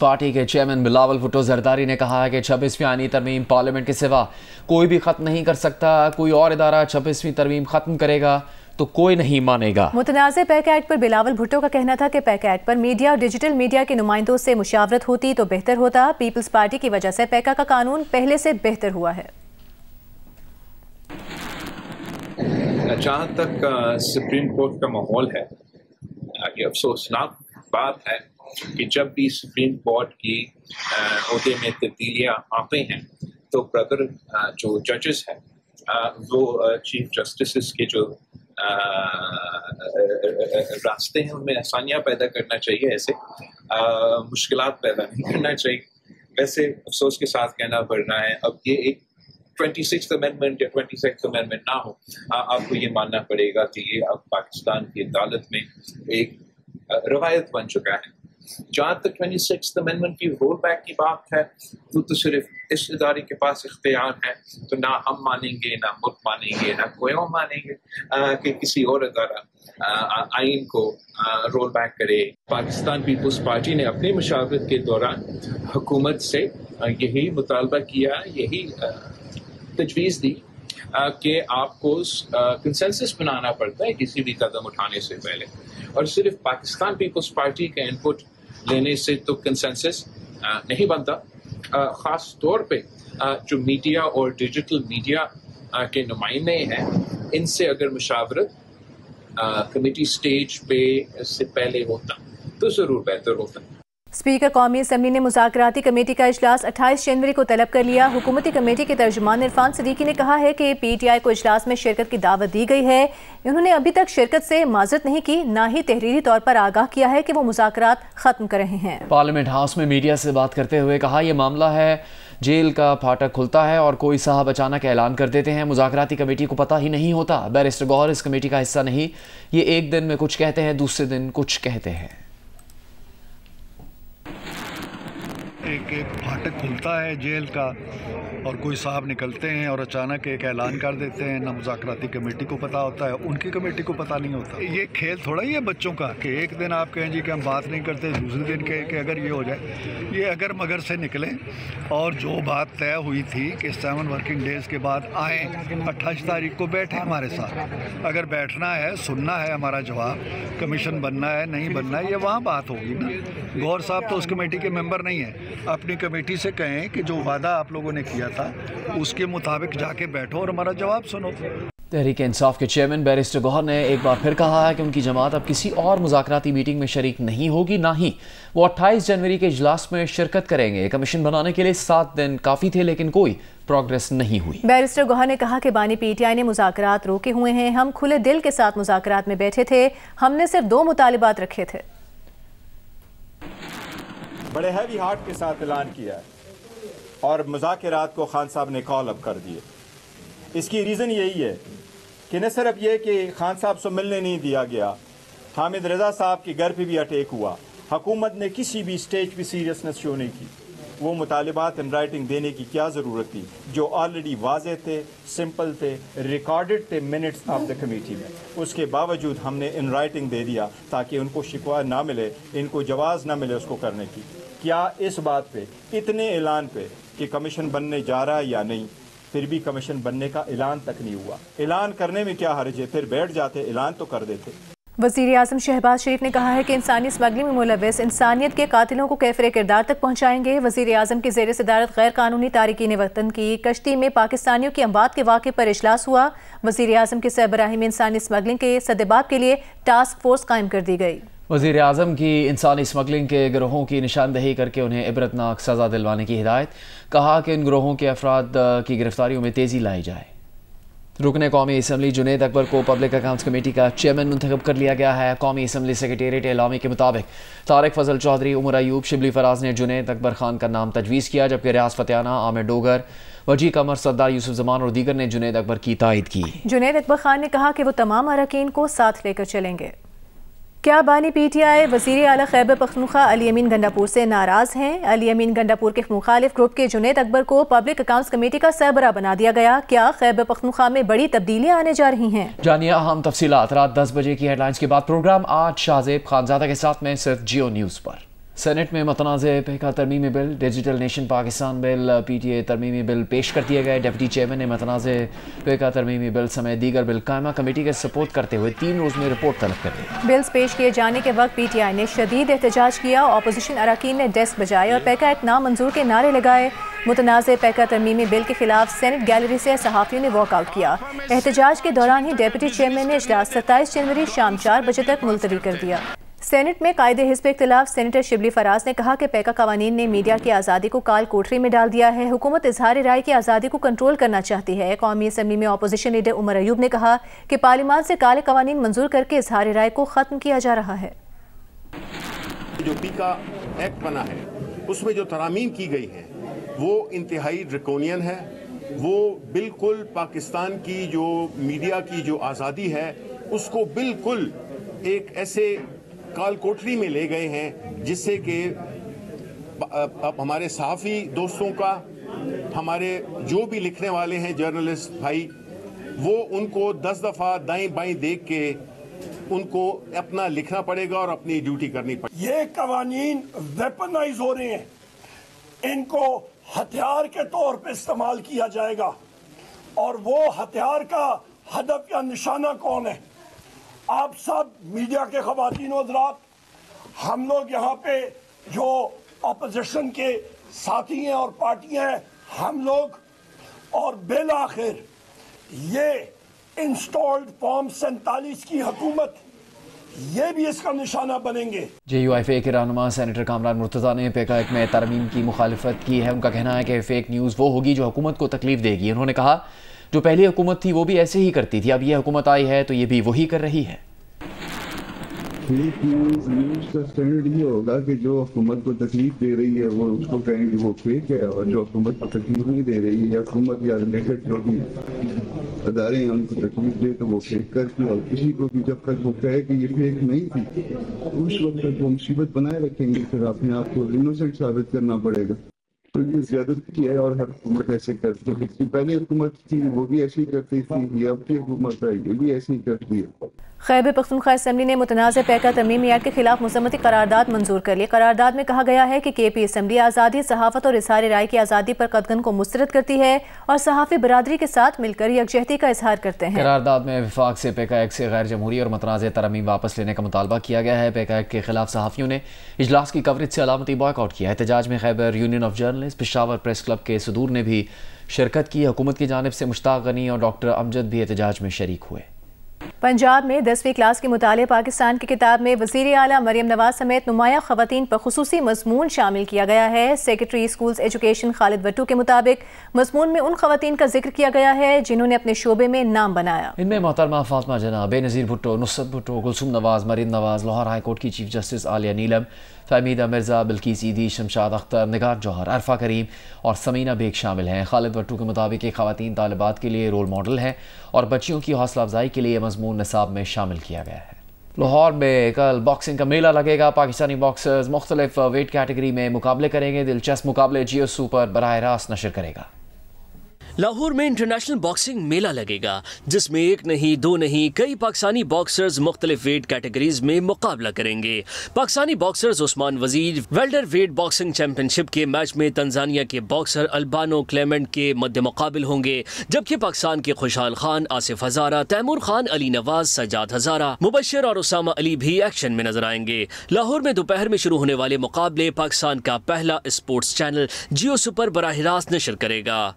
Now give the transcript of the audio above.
Party کے chairman Bilawal Bhutto Zardari نے کہا ہے کہ 26ویں آئینی ترمیم پارلیمنٹ کے سوا کوئی بھی ختم نہیں کر سکتا. کوئی اور ادارہ 26ویں ترمیم ختم کرے گا تو کوئی نہیں مانے گا. متنازع پیک ایکٹ پر بلاول بھٹو کا کہنا تھا کہ پیک ایکٹ پر میڈیا اور ڈیجیٹل میڈیا کے نمائندوں سے مشاورت ہوتی تو بہتر ہوتا. پیپلز پارٹی کی وجہ سے پیکا کا قانون پہلے سے بہتر ہوا ہے. جہاں تک سپریم کورٹ کا ماحول ہے، یہ افسوسناک بات ہے کہ جب بھی سپریم کورٹ کی عہدے میں تبدیلیاں آتے ہیں تو برادر جو ججز ہیں وہ چیف جسٹسز کے جو راستے ہیں ان میں آسانیاں پیدا کرنا چاہیے، ایسے مشکلات پیدا نہیں کرنا چاہیے. ویسے افسوس کے ساتھ کہنا پڑ رہا ہے اب یہ ایک 26th امینڈمنٹ یا 22nd امینڈمنٹ نہ ہو، آپ کو یہ ماننا پڑے گا کہ یہ اب پاکستان کی عدالت میں ایک روایت بن چکا ہے. جہاں تک 26th امینڈمنٹ کی رول بیک کی بات ہے تو صرف اس ادارے کے پاس اختیار ہے، تو نہ ہم مانیں گے، نہ ملک مانیں گے، نہ کوئی اور مانیں گے کہ کسی اور ادارہ آئین کو رول بیک کرے. پاکستان پیپلز پارٹی نے اپنی مشاورت کے دوران حکومت سے یہی مطالبہ کیا، یہی تجویز دی کہ آپ کو کنسنسس بنانا پڑتا ہے کسی بھی قدم اٹھانے سے پہلے، اور صرف پاکستان پیپلز پارٹی کا انپٹ لینے سے تو کنسنسس نہیں بنتا. خاص طور پہ جو میڈیا اور ڈیجیٹل میڈیا کے نمائندے ہیں ان سے اگر مشاورت کمیٹی سٹیج پہ سے پہلے ہوتا تو ضرور بہتر ہوتا. اسپیکر قومی اسمبلی نے مذاکراتی کمیٹی کا اجلاس 28 جنوری کو طلب کر لیا. حکومتی کمیٹی کے ترجمان عرفان صدیقی نے کہا ہے کہ پی ٹی آئی کو اجلاس میں شرکت کی دعوت دی گئی ہے. انہوں نے ابھی تک شرکت سے معذرت نہیں کی، نہ ہی تحریری طور پر آگاہ کیا ہے کہ وہ مذاکرات ختم کر رہے ہیں. پارلیمنٹ ہاؤس میں میڈیا سے بات کرتے ہوئے کہا یہ معاملہ ہے جیل کا پھاٹک کھلتا ہے اور کوئی صاحب اچانک اعلان کر دیتے ہیں. مذاکراتی کمیٹی کو پتہ ہی نہیں ہوتا. بیرسٹر گوہر اس کمیٹی کا حصہ نہیں. یہ ایک دن میں کچھ کہتے ہیں، دوسرے دن کچھ کہتے ہیں. ایک پھاٹک کھلتا ہے جیل کا اور کوئی صاحب نکلتے ہیں اور اچانک ایک اعلان کر دیتے ہیں. نہ مذاکراتی کمیٹی کو پتہ ہوتا ہے، ان کی کمیٹی کو پتہ نہیں ہوتا. یہ کھیل تھوڑا ہی ہے بچوں کا کہ ایک دن آپ کہیں جی کہ ہم بات نہیں کرتے، دوسرے دن کہیں کہ اگر یہ ہو جائے. یہ اگر مگر سے نکلیں اور جو بات طے ہوئی تھی کہ 7 ورکنگ ڈیز کے بعد آئیں، 28 تاریخ کو بیٹھیں ہمارے ساتھ. اگر بیٹھنا ہے، سننا ہے ہمارا جواب، کمیشن بننا ہے نہیں بننا ہے، یہ وہاں بات ہوگی نا. گور صاحب تو اس کمیٹی کے ممبر نہیں ہیں. اپنی کمیٹی سے کہیں کہ جو وعدہ آپ لوگوں نے کیا تھا اس کے مطابق جا کے بیٹھو اور ہمارا جواب سنو. تحریک انصاف کے چیئرمین بیرسٹر گوہر نے ایک بار پھر کہا ہے کہ ان کی جماعت اب کسی اور مذاکراتی میٹنگ میں شریک نہیں ہوگی، نہ ہی وہ 28 جنوری کے اجلاس میں شرکت کریں گے. کمیشن بنانے کے لیے 7 دن کافی تھے لیکن کوئی پروگریس نہیں ہوئی. بیرسٹر گوہر نے کہا کہ بانی پی ٹی آئی نے مذاکرات روکے ہوئے ہیں. ہم کھلے دل کے ساتھ مذاکرات میں بیٹھے تھے. ہم نے صرف 2 مطالبات رکھے تھے. بڑے ہیوی ہارٹ کے ساتھ اعلان کیا ہے اور مذاکرات کو خان صاحب نے کال اپ کر دیے. اس کی ریزن یہی ہے کہ نہ صرف یہ کہ خان صاحب سے ملنے نہیں دیا گیا، حامد رضا صاحب کے گھر پہ بھی اٹیک ہوا. حکومت نے کسی بھی سٹیج پہ سیریسنس شو نہیں کی. وہ مطالبات ان رائٹنگ دینے کی کیا ضرورت تھی جو آلریڈی واضح تھے، سمپل تھے، ریکارڈڈ تھے منٹس آف دا کمیٹی میں. اس کے باوجود ہم نے ان رائٹنگ دے دیا تاکہ ان کو شکوہ نہ ملے، ان کو جواز نہ ملے اس کو کرنے کی. کیا اس بات پہ اتنے اعلان پہ کہ کمیشن بننے جا رہا ہے یا نہیں، پھر بھی کمیشن بننے کا اعلان تک نہیں ہوا؟ اعلان کرنے میں کیا حرج ہے؟ پھر بیٹھ جاتے، اعلان تو کر دیتے. وزیر اعظم شہباز شریف نے کہا ہے کہ انسانی اسمگلنگ میں ملوث انسانیت کے قاتلوں کو کیفر کردار تک پہنچائیں گے. وزیر اعظم کی زیر صدارت غیر قانونی تارکین وطن کی کشتی میں پاکستانیوں کی اموات کے واقعے پر اجلاس ہوا. وزیر اعظم کی سربراہی میں انسانی اسمگلنگ کے سدباب کے لیے ٹاسک فورس قائم کر دی گئی. وزیر اعظم کی انسانی اسمگلنگ کے گروہوں کی نشاندہی کر کے انہیں عبرتناک سزا دلوانے کی ہدایت. کہا کہ ان گروہوں کے افراد کی گرفتاریوں میں تیزی لائی جائے. رکن قومی اسمبلی جنید اکبر کو پبلک اکاؤنٹس کمیٹی کا چیئرمین منتخب کر لیا گیا ہے. قومی اسمبلی سیکریٹریٹ اعلامیے کے مطابق طارق فضل چودھری، عمر ایوب، شبلی فراز نے جنید اکبر خان کا نام تجویز کیا، جبکہ ریاض فتیانہ، عامر ڈوگر، وجی قمر، سردار یوسف زمان اور دیگر نے جنید اکبر کی تائید کی. جنید اکبر خان نے کہا کہ وہ تمام اراکین کو ساتھ لے کر چلیں گے. کیا بانی پی ٹی آئی وزیر اعلیٰ خیبر پختونخوا علی امین گنڈاپور سے ناراض ہیں؟ علی امین گنڈاپور کے مخالف گروپ کے جنید اکبر کو پبلک اکاؤنٹس کمیٹی کا سربراہ بنا دیا گیا. کیا خیبر پختونخوا میں بڑی تبدیلیاں آنے جا رہی ہیں؟ جانیے اہم تفصیلات رات 10 بجے کی ہیڈ لائنز کے بعد. پروگرام آج شاہ زیب خانزادہ کے ساتھ میں صرف جیو نیوز پر. سینٹ میں متنازع پیکا ترمیمی bill digital nation Pakistan bill P T A ترمیمی بل پیش کر دیا گیا. ڈپٹی چیئرمین نے متنازع پیکا ترمیمی بل سمیت دیگر بل قائمہ کمیٹی کے سپورٹ کرتے ہوئے 3 روز میں رپورٹ طلب کر دی. بلز پیش کیے جانے کے وقت پی ٹی آئی نے شدید احتجاج کیا. اپوزیشن اراکین نے ڈیسک بجائے اور پیکا ایکٹ نامنظور کے نعرے لگائے. متنازع پیکا ترمیمی بل کے خلاف سینٹ گیلری سے صحافیوں نے واک آؤٹ کیا. احتجاج کے دوران ہی ڈپٹی چیئرمین نے اجلاس 27 جنوری شام 4 بجے تک ملتوی کر دیا. سینٹ میں قائد حزب اختلاف سینیٹر شبلی فراز نے کہا کہ پیکا قوانین نے میڈیا کی آزادی کو کال کوٹری میں ڈال دیا ہے. حکومت اظہار رائے کی آزادی کو کنٹرول کرنا چاہتی ہے. قومی اسمبلی میں اپوزیشن لیڈر عمر ایوب نے کہا کہ پارلیمان سے کالے قوانین منظور کر کے اظہار رائے کو ختم کیا جا رہا ہے. جو پیکا ایکٹ بنا ہے اس میں جو ترامیم کی گئی ہے وہ انتہائی ڈریکونین ہے. وہ بالکل پاکستان کی جو میڈیا کی جو آزادی ہے اس کو بالکل ایک ایسے کال کوٹری میں لے گئے ہیں جس سے کہ ہمارے صحافی دوستوں کا، ہمارے جو بھی لکھنے والے ہیں جرنلسٹ بھائی، وہ ان کو 10 دفعہ دائیں بائیں دیکھ کے ان کو اپنا لکھنا پڑے گا اور اپنی ڈیوٹی کرنی پڑے گی. یہ قوانین ویپنائز ہو رہے ہیں، ان کو ہتھیار کے طور پہ استعمال کیا جائے گا. اور وہ ہتھیار کا ہدف یا نشانہ کون ہے؟ آپ سب میڈیا کے خواتین و حضرات، ہم لوگ یہاں پہ جو اپوزیشن کے ساتھی ہیں اور پارٹیاں ہیں، ہم لوگ اور بالآخر یہ انسٹالڈ فارم 47 کی حکومت، یہ بھی اس کا نشانہ بنیں گے. جے یو آئی اے کے رہنما سینیٹر کامران مرتضیٰ نے پیکا ایکٹ میں ترمیم کی مخالفت کی ہے. ان کا کہنا ہے کہ فیک نیوز وہ ہوگی جو حکومت کو تکلیف دے گی. انہوں نے کہا جو پہلی حکومت تھی وہ بھی ایسے ہی کرتی تھی، اب یہ حکومت آئی ہے تو یہ بھی وہی کر رہی ہے. فیک نیوز کا اسٹینڈرڈ یہ ہوگا کہ جو حکومت کو تکلیف دے رہی ہے وہ اس کو کہیں کہ وہ فیک ہے، اور جو حکومت کو تکلیف نہیں دے رہی ہے یا حکومت یا ریلیٹڈ جو بھی ادارے ہیں ان کو تکلیف دے تو وہ فیک کرتی. اور کسی کو بھی جب تک وہ کہے کہ یہ فیک نہیں تھی اس وقت تک وہ مصیبت بنائے رکھیں گے، پھر اپنے آپ کو انوسنٹ ثابت کرنا پڑے گا. تو یہ زیادتی ہے اور ہر حکومت ایسے کرتی ہے. جس کی پہلی حکومت تھی وہ بھی ایسی کرتی تھی، یہ اب کی حکومت ہے یہ بھی ایسی کرتی ہے. خیبر پختونخوا اسمبلی نے متنازع پیکا ترمیمی ایکٹ کے خلاف مذمتی قرارداد منظور کر لی. قرارداد میں کہا گیا ہے کہ کے پی اسمبلی آزادی صحافت اور اظہار رائے کی آزادی پر قدغن کو مسترد کرتی ہے اور صحافی برادری کے ساتھ مل کر یکجہتی کا اظہار کرتے ہیں. قرارداد میں وفاق سے پیکا ایکٹ سے غیر جمہوری اور متنازع ترمیم واپس لینے کا مطالبہ کیا گیا ہے. پیکا ایکٹ کے خلاف صحافیوں نے اجلاس کی کوریج سے علامتی بائیک آؤٹ کیا. احتجاج میں Khyber union of journalist, Peshawar press club کے صدور نے بھی شرکت کی. حکومت کی جانب سے مشتاق غنی اور ڈاکٹر امجد بھی احتجاج میں شریک ہوئے. پنجاب میں 10ویں کلاس کے مطالعے پاکستان کی کتاب میں وزیر اعلیٰ مریم نواز سمیت نمایاں خواتین پر خصوصی مضمون شامل کیا گیا ہے. سیکریٹری اسکولز ایجوکیشن خالد وٹو کے مطابق مضمون میں ان خواتین کا ذکر کیا گیا ہے جنہوں نے اپنے شعبے میں نام بنایا. ان میں محترمہ فاطمہ جناح، بے نظیر بھٹو، نصرت بھٹو، کلثوم نواز، مریم نواز، لاہور ہائی کورٹ کی چیف جسٹس عالیہ نیلم، فہمیدہ مرزا، بلقیس ایدھی، شمشاد اختر، نگار جوہر، عرفہ کریم اور سمینہ بیگ شامل ہیں. خالد وٹو کے مطابق یہ خواتین طالبات کے لیے رول ماڈل ہیں اور بچیوں کی حوصلہ افزائی کے لیے مضمون نصاب میں شامل کیا گیا ہے. لاہور میں کل باکسنگ کا میلہ لگے گا. پاکستانی باکسرز مختلف ویٹ کیٹیگری میں مقابلے کریں گے. دلچسپ مقابلے جیو سپر براہ راست نشر کرے گا. لاہور میں انٹرنیشنل باکسنگ میلہ لگے گا جس میں ایک نہیں دو نہیں کئی پاکستانی باکسرز مختلف ویٹ کیٹیگریز میں مقابلہ کریں گے. پاکستانی باکسرز عثمان وزیر ویلڈر ویٹ باکسنگ چیمپئن شپ کے میچ میں تنزانیہ کے باکسر البانو کلیمنٹ کے مد مقابل ہوں گے، جبکہ پاکستان کے خوشحال خان، آصف ہزارہ، تیمور خان، علی نواز، سجاد ہزارہ، مبشر اور اسامہ علی بھی ایکشن میں نظر آئیں گے. لاہور میں دوپہر میں شروع ہونے والے مقابلے پاکستان کا پہلا اسپورٹس چینل جیو سپر براہ راست نشر کرے گا.